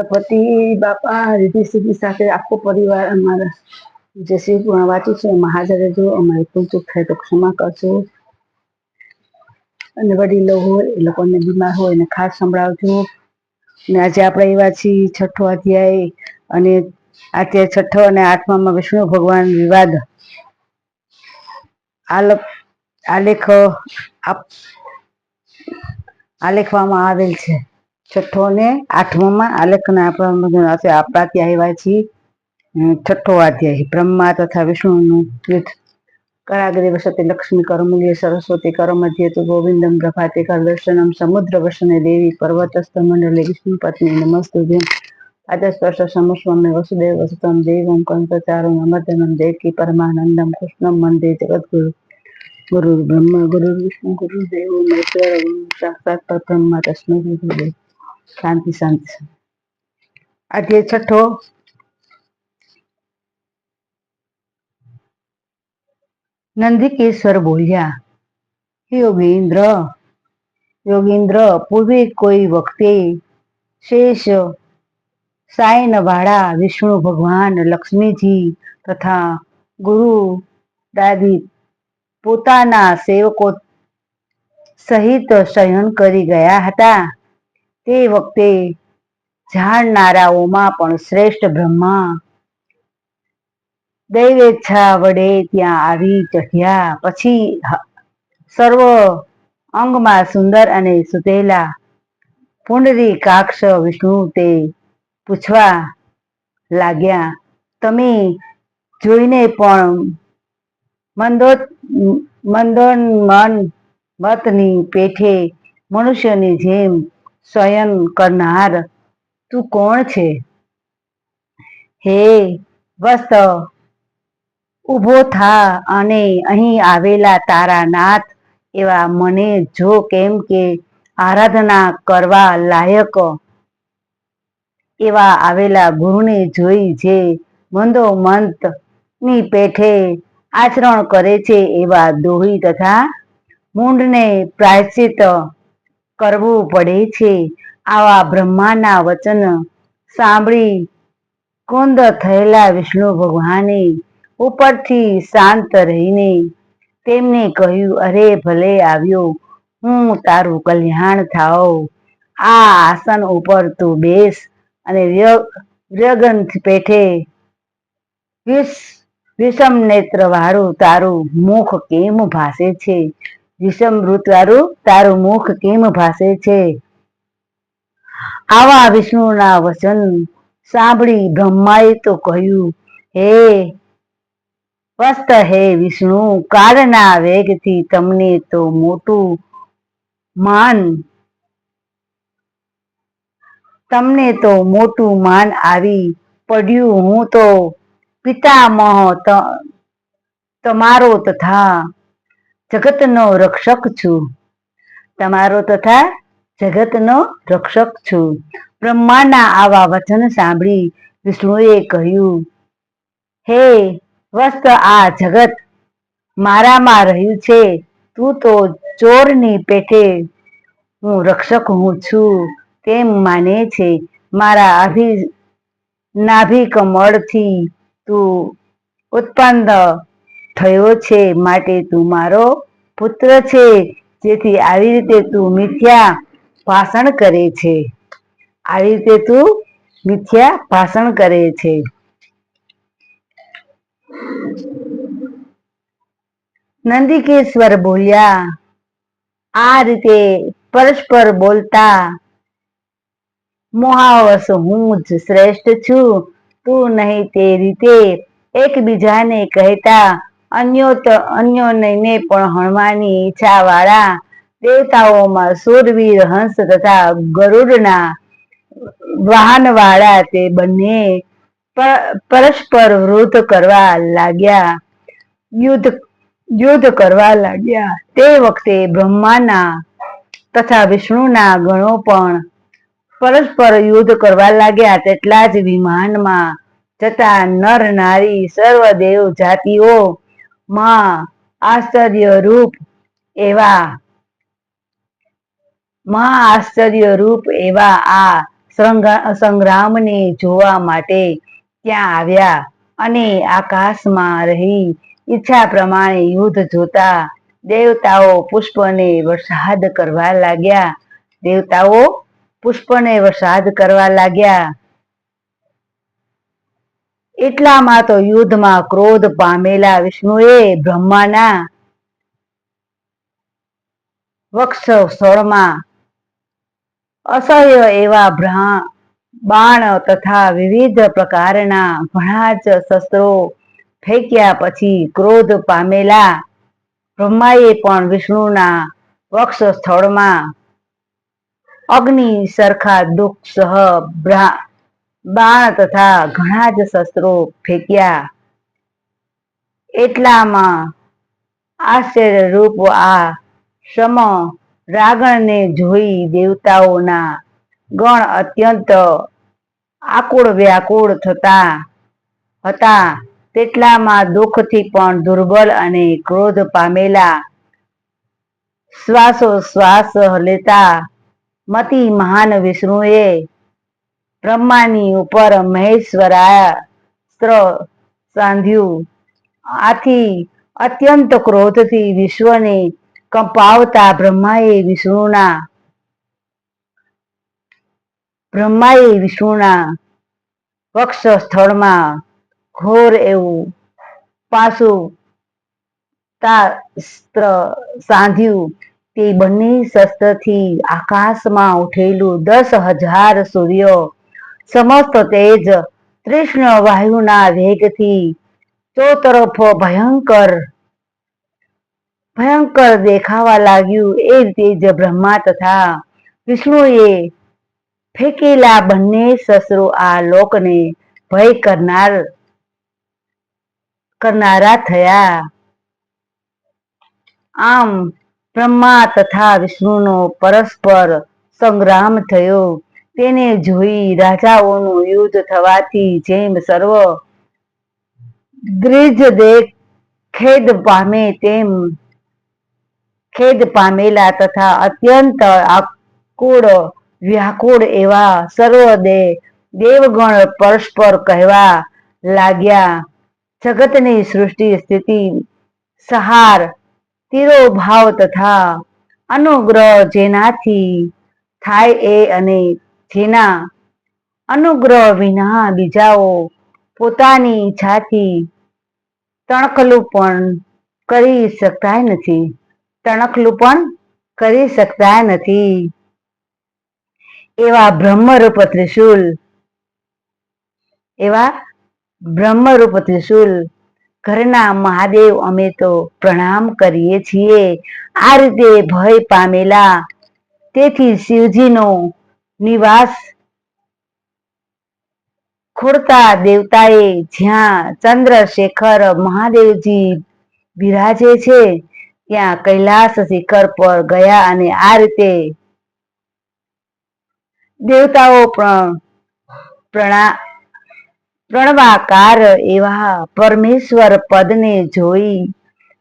પતિ બાપા રીતિ સીધી સાથે આખો પરિવાર અમારા જે શ્રી પૂર્ણ વાંચું છે એમાં હાજર રહેજો. અમારે પૂરતું થાય તો ક્ષમા કરજો. અને વડીલો હોય એ લોકોને બીમાર હોય એને ખાસ સંભળાવજો. ને આજે આપણે એવા છીએ છઠ્ઠો અધ્યાય, અને અત્યારે છઠ્ઠો અને આઠમામાં વિષ્ણુ ભગવાન વિવાદ આલેખવામાં આવેલ છે. છઠ્ઠો અને આઠમામાં આલેખન આપણા ત્યાં આવ્યા છીએ. છઠ્ઠો અધ્યાય બ્રહ્મા તથા વિષ્ણુનું યુદ્ધ. કરાગ્રે વસતે લક્ષ્મી કરમૂલ્ય સરસ્વતી કરમધ્યે તુ ગોવિંદમ પ્રભાતે કરદર્શનમ સમુદ્ર વસને દેવી પર્વતસ્થ મંડલે વિષ્ણુ પત્ની નમસ્તુભ્યં અજસ્પર્શ સમસ્વમે વસુદેવ વસુતમ દેવમ કંસચારું અમર્દનમ દેવકી પરમાનંદમ કૃષ્ણમ વંદે જગદ્ગુરુ. ગુરુ બ્રહ્મા ગુરુ વિષ્ણુ ગુરુ દેવો મહેશ્વર સાક્ષાત પરબ્રહ્મા તસ્મૈ ગુરુદેવ. શાંતિ શાંતિ. અધ્યાય છઠ્ઠો. નંદિકેશ્વર બોલ્યા, યોગેન્દ્ર પૂર્વે કોઈ વખતે શેષ સાયનવાળા વિષ્ણુ ભગવાન લક્ષ્મીજી તથા ગુરુ દાદી પોતાના સેવકો સહિત શયન કરી ગયા હતા. તે વખતે જાણનારાઓમાં પણ શ્રેષ્ઠ બ્રહ્મા દૈવેચ્છા વડે ત્યાં આવી ચઢ્યા. પછી સર્વ અંગમાં સુંદર અને સુતેલા પુંડરીકાક્ષ વિષ્ણુ તે પૂછવા લાગ્યા, તમે જોઈને પણ મંદોન્મત્તની પેઠે મનુષ્યની જેમ શયન કરનાર તું કોણ છે? હે વત્સ, ઊભો થા અને અહીં આવેલા તારા નાથ એવા મને જો, કેમ કે આરાધના કરવા લાયક એવા આવેલા ગુરુને જોઈ જે મંદોમંત ની પેઠે આચરણ કરે છે એવા દોહી તથા મૂંઢને પ્રાયશ્ચિત કરવું પડે છે. આવા બ્રહ્માના વચન સાંભળી કુંદ થયેલા વિષ્ણુ ભગવાને ઉપરથી શાંત રહીને તેમને કહ્યું, અરે ભલે આવ્યો, હું તારું કલ્યાણ થાઓ. આ આસન ઉપર તું બેસ અને વ્યગ્રંથ પેઠે વિષમ નેત્ર વાળું તારું મુખ કેમ ભાસે છે? વિષમ વૃત વાળું તારું મુખ કેમ ભાસે છે? આવા વિષ્ણુના વચન સાંભળી બ્રહ્માએ તો કહ્યું, હે વત્સ, હે વિષ્ણુ, કાળના વેગથી તમને તો મોટું માન આવી પડ્યું. હું તો પિતામહ તમારો તથા જગતનો રક્ષક છું. બ્રહ્માના આવા વચન સાંભળી વિષ્ણુએ કહ્યું, હે વત્સ, આ જગત મારામાં રહ્યું છે. તું તો ચોરની પેઠે હું રક્ષક છું તેમ માને છે. મારા નાભિ કમળથી તું ઉત્પન્ન થયો છે, માટે તું મારો પુત્ર છે. જેથી આવી રીતે તું મિથ્યા ભાષણ કરે છે. નંદિકેશ્વર બોલ્યા, આ રીતે પરસ્પર બોલતા મોહાવશ હું જ શ્રેષ્ઠ છું, તું નહીં, તે રીતે એકબીજાને કહેતા અન્યોને પણ હણવાની ઈચ્છા વાળા દેવતાઓમાં શૂરવીર હંસ તથા ગરુડના વાહન વાળા તે બંને પરસ્પર યુદ્ધ કરવા લાગ્યા. તે વખતે બ્રહ્માના તથા વિષ્ણુના ગણો પણ પરસ્પર યુદ્ધ કરવા લાગ્યા. તેટલા જ વિમાનમાં જતા નર નારી સર્વ દેવ જાતિઓ માં આશ્ચર્યરૂપ એવા આ સંગ્રામને જોવા માટે ત્યાં આવ્યા અને આકાશમાં રહી ઈચ્છા પ્રમાણે યુદ્ધ જોતા દેવતાઓ પુષ્પને વરસાદ કરવા લાગ્યા. દેવતાઓ પુષ્પને વરસાદ કરવા લાગ્યા. એટલામાં તો યુદ્ધમાં ક્રોધ પામેલા વિષ્ણુએ બ્રહ્માના વક્ષસ્થળમાં અસહ્ય એવા બાણ તથા વિવિધ પ્રકારના ઘણા જ શસ્ત્રો ફેંક્યા. પછી ક્રોધ પામેલા બ્રહ્માએ પણ વિષ્ણુના વક્ષસ્થળમાં અગ્નિ સરખા દુઃખસહ બાણ તથા ઘણા જ શસ્ત્રો ફેંક્યા. એટલામાં આશ્ચર્યરૂપ આ સમ રાગણને જોઈ દેવતાઓના ગણ અત્યંત આકુળ વ્યાકુળ થતા હતા. તેટલામાં દુઃખથી પણ દુર્બલ અને ક્રોધ પામેલા શ્વાસોશ્વાસ લેતા મતિ મહાન વિષ્ણુએ બ્રહ્માની ઉપર મહેશ્વરાસ્ત્ર સાધ્યું. આથી અત્યંત ક્રોધથી વિશ્વને કંપાવતા બ્રહ્માએ વિષ્ણુના વક્ષસ્થળમાં ઘોર એવું પાશુપતાસ્ત્ર સાધ્યું. તે બંને શસ્ત્રથી આકાશમાં ઉઠેલું 10,000 સૂર્ય સમસ્ત તેજ તીક્ષ્ણ વાયુના વેગથી ચોતરફ ભયંકર દેખાવા લાગ્યું. એ રીતે જ બ્રહ્મા તથા વિષ્ણુએ ફેંકેલા બંને શસ્ત્રો આ લોકને ભય કરનારા થયા. આમ બ્રહ્મા તથા વિષ્ણુનો પરસ્પર સંગ્રામ થયો. તેને જોઈ રાજાઓનું યુદ્ધ થવાથી જેમ સર્વ દ્વિજ ખેદ પામે તેમ ખેદ પામેલા તથા અત્યંત આકુળ વ્યાકુળ એવા સર્વ દેવગણ પરસ્પર કહેવા લાગ્યા, જગતની સૃષ્ટિ સ્થિતિ સંહાર તિરોભાવ તથા અનુગ્રહ જેનાથી થાય એ અને જેના અનુગ્રહ વિના બીજાઓ પોતાની ઈચ્છાથી તણખલું પણ કરી શકતા નથી. એવા બ્રહ્મરૂપ ત્રિશૂલ ઘરના મહાદેવ અમે તો પ્રણામ કરીએ છીએ. આ રીતે ભય પામેલા તેથી શિવજીનો નિવાસ ખોરતા દેવતાએ જ્યાં ચંદ્રશેખર મહાદેવજી બિરાજે છે ત્યાં કૈલાસ શિખર પર ગયા અને આ રીતે દેવતાઓ પ્રણવાકાર એવા પરમેશ્વર પદને જોઈ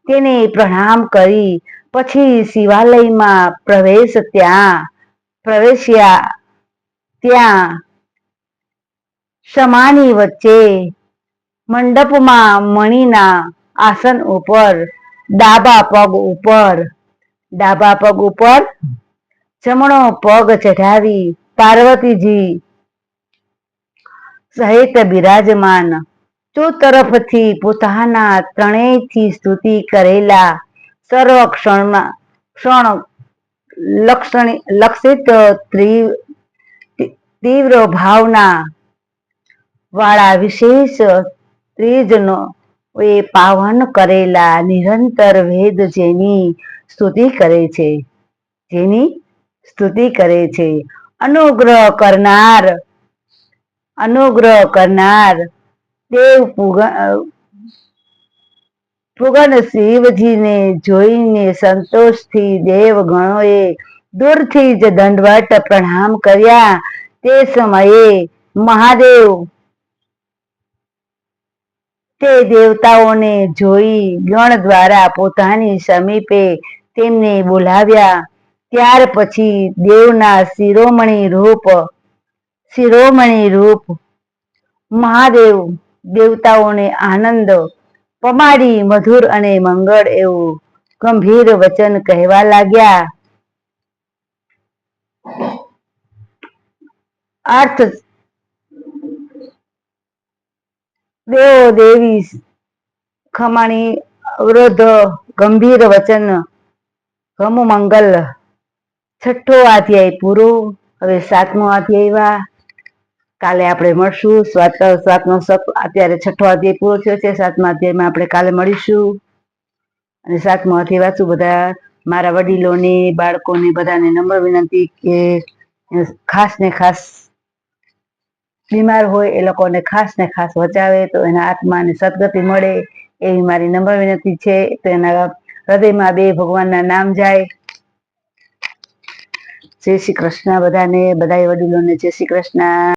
તેને પ્રણામ કરી પછી શિવાલયમાં પ્રવેશ્યા. ત્યાં સમાની વચ્ચે મંડપમાં મણિના આસન ઉપર ડાબા પગ ઉપર જમણો પગ ચઢાવી પાર્વતીજી સહિત બિરાજમાન. ચોતરફથી પોતાના ત્રણેયથી સ્તુતિ કરેલા સર્વ લક્ષિત તીવ્ર ભાવના વાળા વિશેષ ત્રિજનો એ પાવન કરેલા નિરંતર વેદ જેની સ્તુતિ કરે છે. અનુગ્રહ કરનાર દેવ પૂગન શિવજીને જોઈને સંતોષથી દેવગણોએ દૂરથી જ દંડવત પ્રણામ કર્યા. તે સમયે મહાદેવ તે દેવતાઓને જોઈ ગણ દ્વારા પોતાની સમીપે તેમને બોલાવ્યા. ત્યાર પછી દેવના શિરોમણી રૂપ શિરોમણી રૂપ મહાદેવ દેવતાઓને આનંદ પમાડી મધુર અને મંગળ એવું ગંભીર વચન કહેવા લાગ્યા. અર્થ દેવો દેવી ખમાણી વૃદ્ધ ગંભીર વચન ગમ મંગલ. છઠ્ઠો અધ્યાય પૂરો. હવે સાતમો અધ્યાય. કાલે આપણે મળશું. સાતમો અત્યારે છઠ્ઠો અધ્યાય પૂરો થયો છે. સાતમા અધ્યાયમાં આપણે કાલે મળીશું અને સાતમો અધ્યાય વાંચું. બધા મારા વડીલોને, બાળકોને બધાને નમ્ર વિનંતી કે ખાસ ને ખાસ બીમાર હોય એ લોકોને ખાસ ને ખાસ વચાવે તો એના આત્માને સદગતિ મળે એવી મારી નમ્ર વિનંતી છે. તો એના હૃદયમાં બે ભગવાનના નામ જાય. જય શ્રી કૃષ્ણ. બધાને, બધા વડીલોને જય શ્રી કૃષ્ણ.